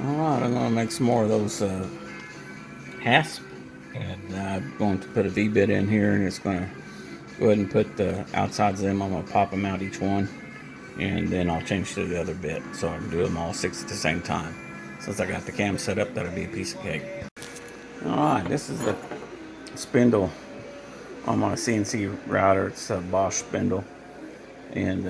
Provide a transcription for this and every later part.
Alright, I'm going to make some more of those hasps. And I'm going to put a V-bit in here, and it's going to go ahead and put the outsides of them. I'm going to pop them out each one, and then I'll change to the other bit so I can do them all 6 at the same time. Since I got the cam set up, that'll be a piece of cake. Alright, this is the spindle on my CNC router. It's a Bosch spindle, and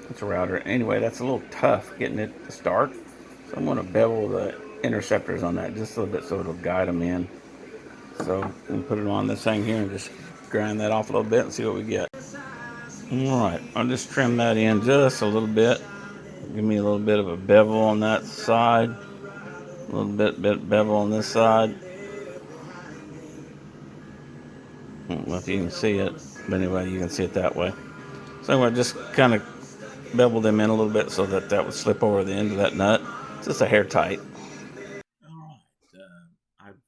it's a router. Anyway, that's a little tough getting it to start, so I'm going to bevel the interceptors on that just a little bit so it'll guide them in. So I'm going to put it on this thing here and just grind that off a little bit and see what we get. Alright, I'll just trim that in just a little bit. Give me a little bit of a bevel on that side, a little bit bevel on this side. I don't know if you can see it, but anyway, you can see it that way. So anyway, just kind of bevel them in a little bit so that would slip over the end of that nut. It's just a hair tight. Alright, I've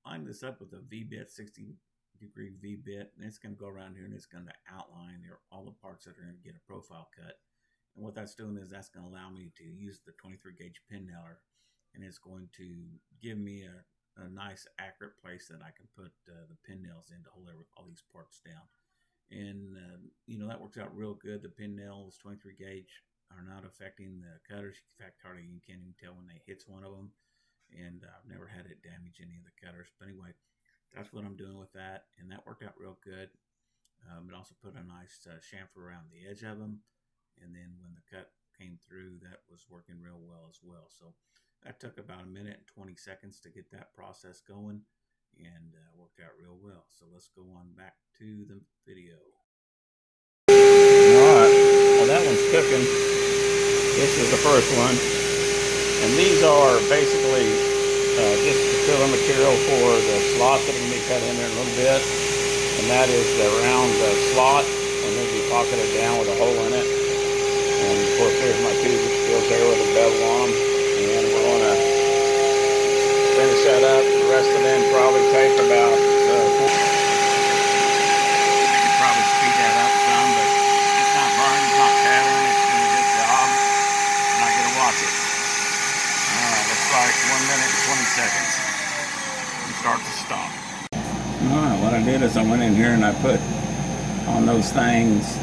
lined this up with a V-bit, 60-degree V-bit, and it's going to go around here and it's going to outline all the parts that are going to get a profile cut. And what that's doing is that's going to allow me to use the 23 gauge pin nailer, and it's going to give me a nice accurate place that I can put the pin nails in to hold all these parts down. And you know, that works out real good. The pin nails 23 gauge are not affecting the cutters. In fact, hardly you can't even tell when they hits one of them, and I've never had it damage any of the cutters. But anyway, that's what I'm doing with that, and that worked out real good. It also put a nice chamfer around the edge of them, and then when the cut came through, that was working real well as well. So that took about a minute and 20 seconds to get that process going, and worked out real well. So let's go on back to the video. Alright, well, that one's cooking. This is the first one, and these are basically just the filler material for the slots that are going to be cut in there in a little bit, and that is the round slot, and they'll be pocketed down with a hole in it. And of course, there's my tube that goes there with a bevel on them, and we're going to finish that up. The rest of them probably take about I could probably speed that up some, but it's not burning, it's not chattering, it's doing a good job. I'm not going to watch it. Alright, looks like 1 minute and 20 seconds from start to stop. Alright, what I did is I went in here and I put on those things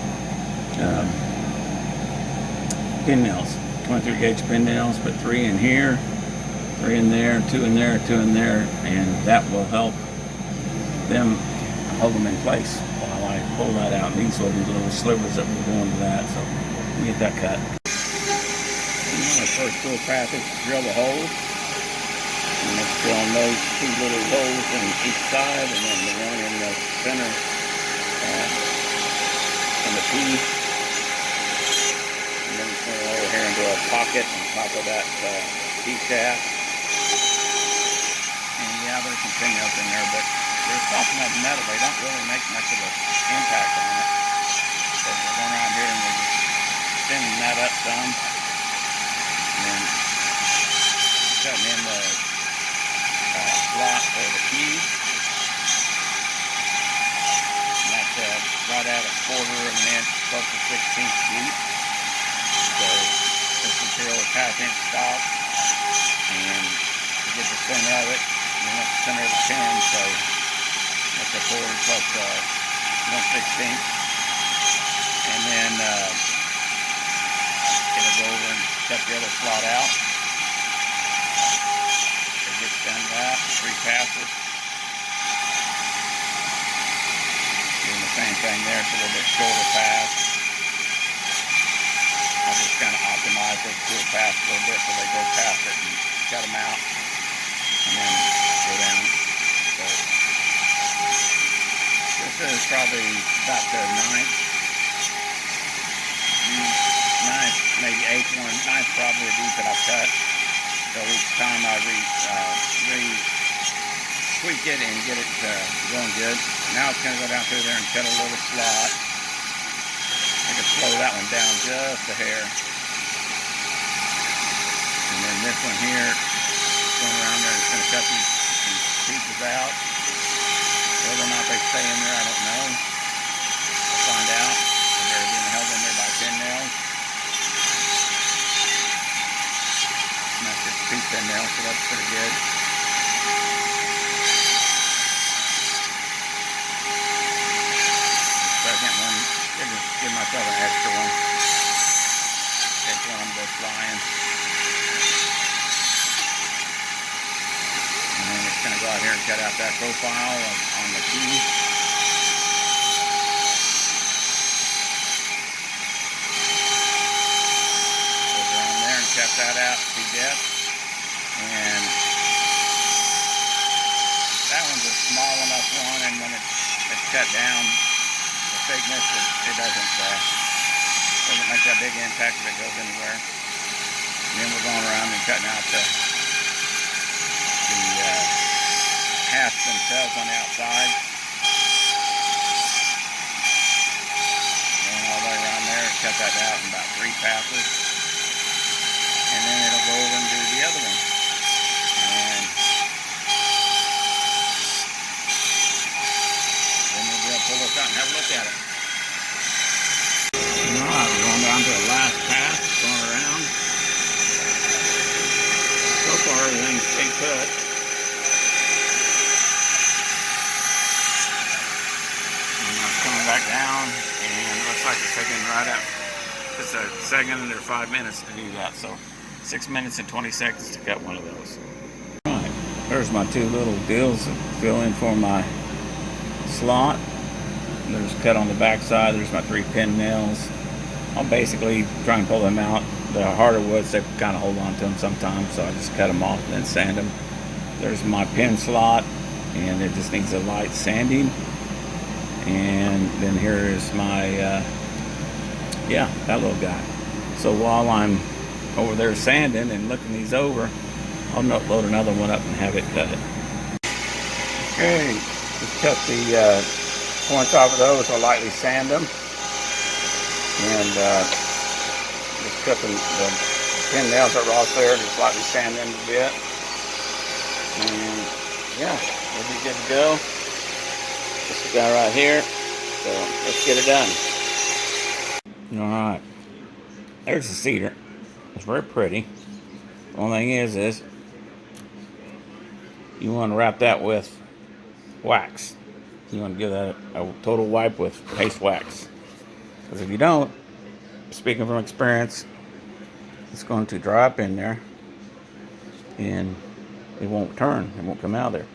pin nails, 23 gauge pin nails, put 3 in here, 3 in there, 2 in there, 2 in there, and that will help them hold them in place while I pull that out. And these will be little slivers that will go into that, so let me get that cut. The first toolpath is to drill the holes, and let's drill those 2 little holes in each side, and then the one in the center in the P. And then it's going over here into a pocket on top of that T-shaft. And yeah, there's some pin nails in there, but they're soft enough metal. They don't really make much of an impact on it. So we're going around here and we're just thinning that up some. And then cutting in the slot for the key. And that's right at 1/4 of an inch, close to 16 deep. So this material is 1/2 inch stock, and to get the center of it, you want the center of the pin, so that's 1/4 plus 1/16. And then it'll go over and cut the other slot out. It gets done that, 3 passes. Doing the same thing there, it's a little bit shorter pass. I just kind of optimize those toolpaths a little bit so they go past it and cut them out and then go down. So this is probably about the 9th, maybe 8th one. 9th probably a these that I've cut. So each time I tweak it and get it going good. Now it's going to go down through there and cut a little slot. I can slow that one down just a hair. And then this one here, going around there, it's going to cut these pieces out. Whether or not they stay in there, I don't know. We'll find out. And they're being held in there by pin nails. That's It's 2 pin nails, so that's pretty good. Second one, just give myself an extra one. Take one, I'm both flying. And then it's going to go out here and cut out that profile on the key. Go down there and cut that out to depth. And that one's a small enough one, and when it's cut down, the thickness, it doesn't make that big impact if it goes anywhere. And then we're going around and cutting out the hasps themselves on the outside. Going all the way around there, cut that out in about 3 passes. And then it'll go over and do the other one. And then we'll be able to pull this out and have a look at it. Alright, we're going down to the last pass, going around. So far everything's stay put. And that's coming back down, and it looks like it's taking right up. It's a second under 5 minutes to do that, so 6 minutes and 20 seconds to cut one of those. Alright, there's my 2 little deals to fill in for my slot. There's cut on the back side. There's my 3 pin nails. I'll basically try and pull them out. The harder woods, they kind of hold on to them sometimes, so I just cut them off and then sand them. There's my pin slot, and it just needs a light sanding. And then here is my, that little guy. So while I'm over there sanding and looking these over, I'll load another one up and have it cut. Okay, just cut the points off of those. I'll lightly sand them. And just cut the pin nails that are off there, just lightly sand them a bit. And yeah, we'll be good to go. This guy right here. So let's get it done. Alright, there's the cedar. It's very pretty. The only thing is you want to wrap that with wax. You want to give that a total wipe with paste wax. Because if you don't, speaking from experience, it's going to dry up in there and it won't turn. It won't come out of there.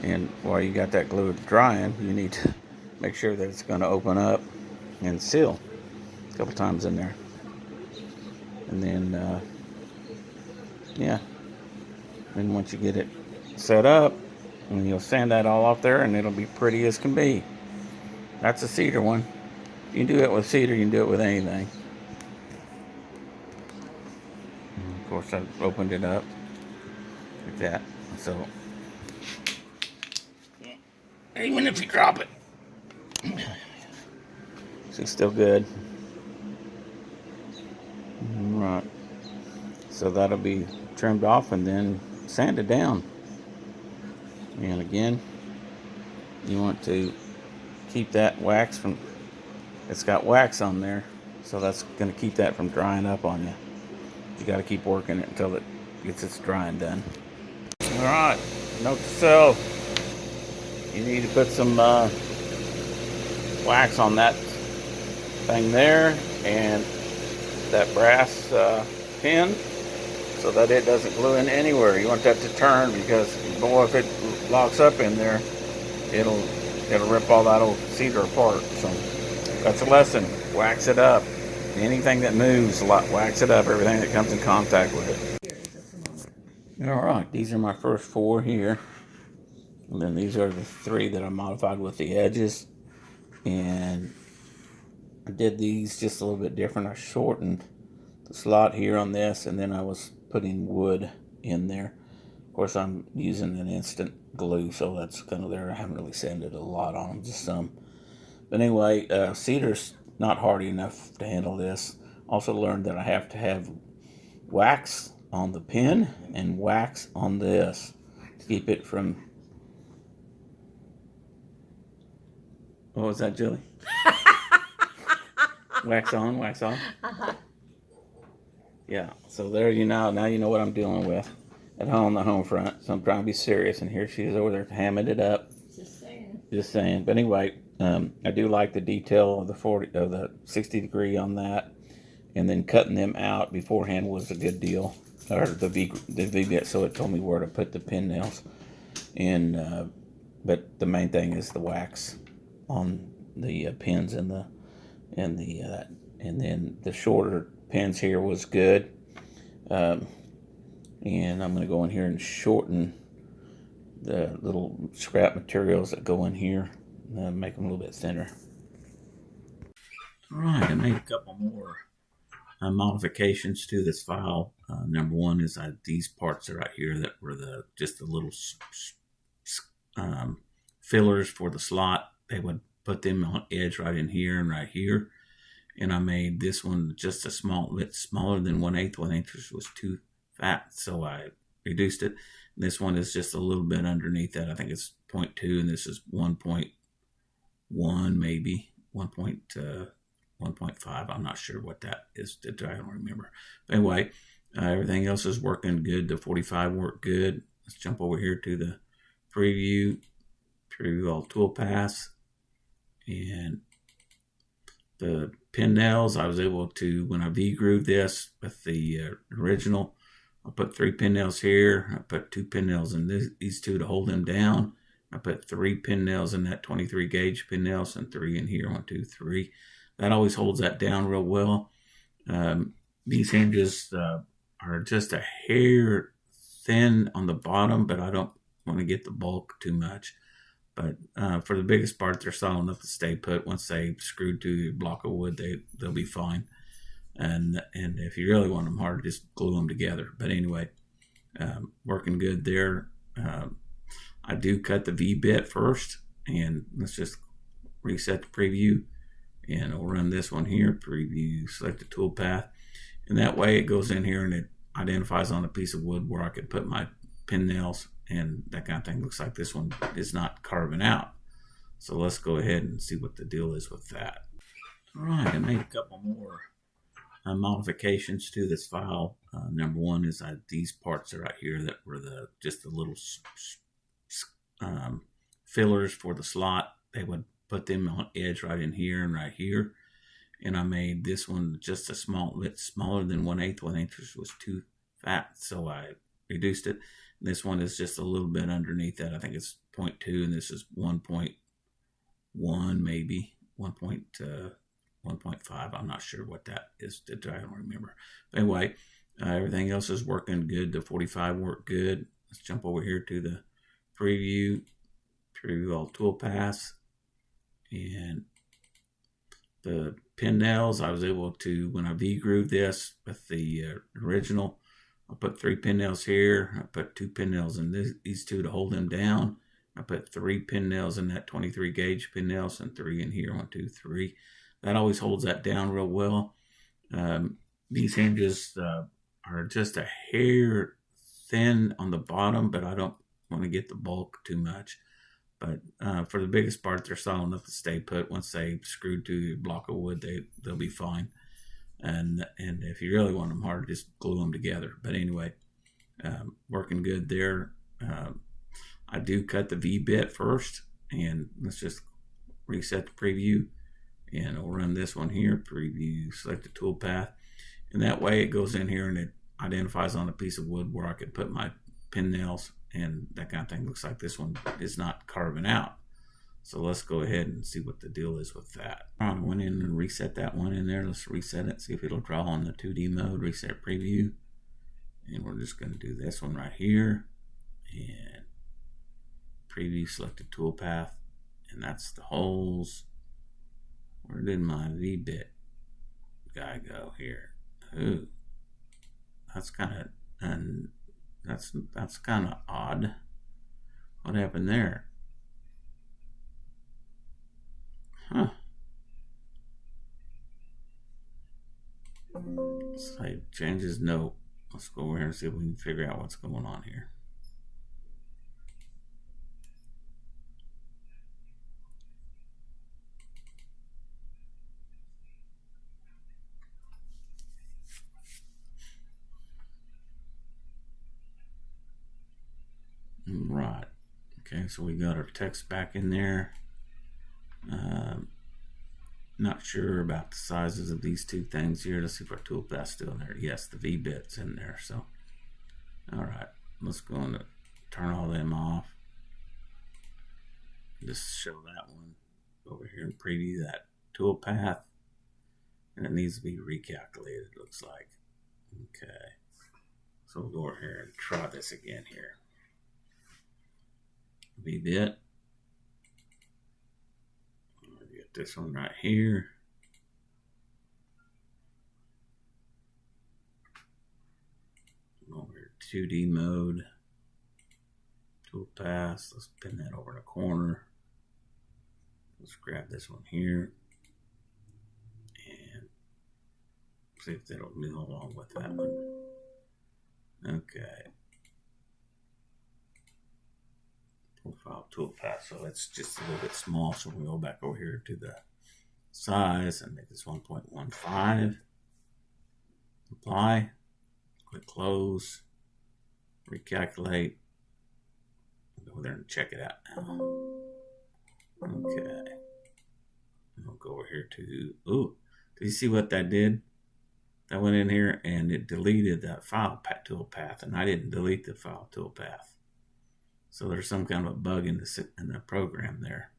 And while you got that glue drying, you need to make sure that it's going to open up and seal a couple times in there. And then, then once you get it set up, and you'll sand that all off there, and it'll be pretty as can be. That's a cedar one. You can do it with cedar, you can do it with anything. And of course, I opened it up like that. So, even if you drop it, it's still good. Right. So that'll be trimmed off and then sanded down. And again, you want to keep that wax from, it's got wax on there, so that's going to keep that from drying up on you. You got to keep working it until it gets its drying done. Alright, note to self, you need to put some wax on that thing there and that brass pin, so that it doesn't glue in anywhere. You want that to turn, because boy, if it locks up in there, it'll rip all that old cedar apart. So that's a lesson. Wax it up. Anything that moves, wax it up. Everything that comes in contact with it. All right, these are my first 4 here, and then these are the 3 that I modified with the edges. And I did these just a little bit different. I shortened the slot here on this, and then I was putting wood in there. Of course, I'm using an instant glue, so that's kind of there. I haven't really sanded a lot on them, just some. But anyway, cedar's not hardy enough to handle this. Also learned that I have to have wax on the pin and wax on this to keep it from... What was that, Julie? Wax on, wax off? Uh-huh. Yeah, so there you know. Now you know what I'm dealing with at home, the home front. So I'm trying to be serious, and here she is over there hamming it up. Just saying. Just saying. But anyway, I do like the detail of the 60 degree on that, and then cutting them out beforehand was a good deal. Or the V bit, so it told me where to put the pin nails. And but the main thing is the wax on the pins and the and then the shorter pins here was good. Um, and I'm going to go in here and shorten the little scrap materials that go in here, make them a little bit thinner. All right, I made a couple more modifications to this file. Number one is these parts are right here that were just the little fillers for the slot. They would put them on edge right in here and right here. And I made this one just a small bit smaller than 1/8. 1/8 was too fat, so I reduced it. And this one is just a little bit underneath that. I think it's 0.2, and this is 1.1, maybe 1.5. I'm not sure what that is. I don't remember. But anyway, everything else is working good. The 45 worked good. Let's jump over here to the preview all toolpaths, and the pin nails. I was able to, when I V-grooved this with the original, I put 3 pin nails here. I put 2 pin nails in these two to hold them down. I put 3 pin nails in that 23 gauge pin nails and 3 in here. 1, 2, 3. That always holds that down real well. These hinges are just a hair thin on the bottom, but I don't want to get the bulk too much. But for the biggest part, they're solid enough to stay put. Once they screwed to a block of wood, they'll be fine. And if you really want them hard, just glue them together. But anyway, working good there. I do cut the V-bit first, and let's just reset the preview. And I'll run this one here, preview, select the toolpath. And that way it goes in here and it identifies on a piece of wood where I could put my pin nails and that kind of thing. Looks like this one is not carving out. So let's go ahead and see what the deal is with that. All right, I made a couple more modifications to this file. Number one is these parts are right here that were just the little fillers for the slot. They would put them on edge right in here and right here. And I made this one just a small bit smaller than 1/8. 1/8 was too fat, so I reduced it. And this one is just a little bit underneath that. I think it's 0.2, and this is 1.1, maybe 1.5. I'm not sure what that is. I don't remember. But anyway, everything else is working good. The 45 worked good. Let's jump over here to the preview all toolpaths, and the pin nails. I was able to, when I V-grooved this with the original, I put 3 pin nails here. I put 2 pin nails in these two to hold them down. I put 3 pin nails in that 23 gauge pin nails and 3 in here. 1, 2, 3. That always holds that down real well. These hinges are just a hair thin on the bottom, but I don't want to get the bulk too much. But for the biggest part, they're solid enough to stay put. Once they screwed to a block of wood, they'll be fine. And if you really want them hard, just glue them together. But anyway, working good there. I do cut the V-bit first, and let's just reset the preview. And I'll run this one here, preview, select the toolpath. And that way it goes in here and it identifies on a piece of wood where I could put my pin nails and that kind of thing. Looks like this one is not carving out. So let's go ahead and see what the deal is with that. All right, I went in and reset that one in there. Let's reset it, see if it'll draw on the 2D mode. Reset preview. And we're just going to do this one right here. And preview selected toolpath. And that's the holes. Where did my V-bit guy go here? Ooh, that's kind of, and that's kind of odd. What happened there? Huh. So changes note. Let's go over here and see if we can figure out what's going on here. Right. Okay, so we got our text back in there. Not sure about the sizes of these two things here. Let's see if our toolpath's still in there. Yes, the vbit's in there. So, all right, let's go and turn all them off. Just show that one over here and preview that toolpath, and it needs to be recalculated. It looks like. Okay, so we'll go over here and try this again here. vbit. Get this one right here. Over here, 2D mode. Toolpaths. Let's pin that over in the corner. Let's grab this one here and see if that'll move along with that one. Okay. Profile toolpath. So it's just a little bit small. So we'll go back over here to the size and make this 1.15. Apply. Click close. Recalculate. Go there and check it out now. Okay. We'll go over here to, ooh, do you see what that did? That went in here and it deleted that file toolpath, and I didn't delete the file toolpath. So there's some kind of a bug in the program there.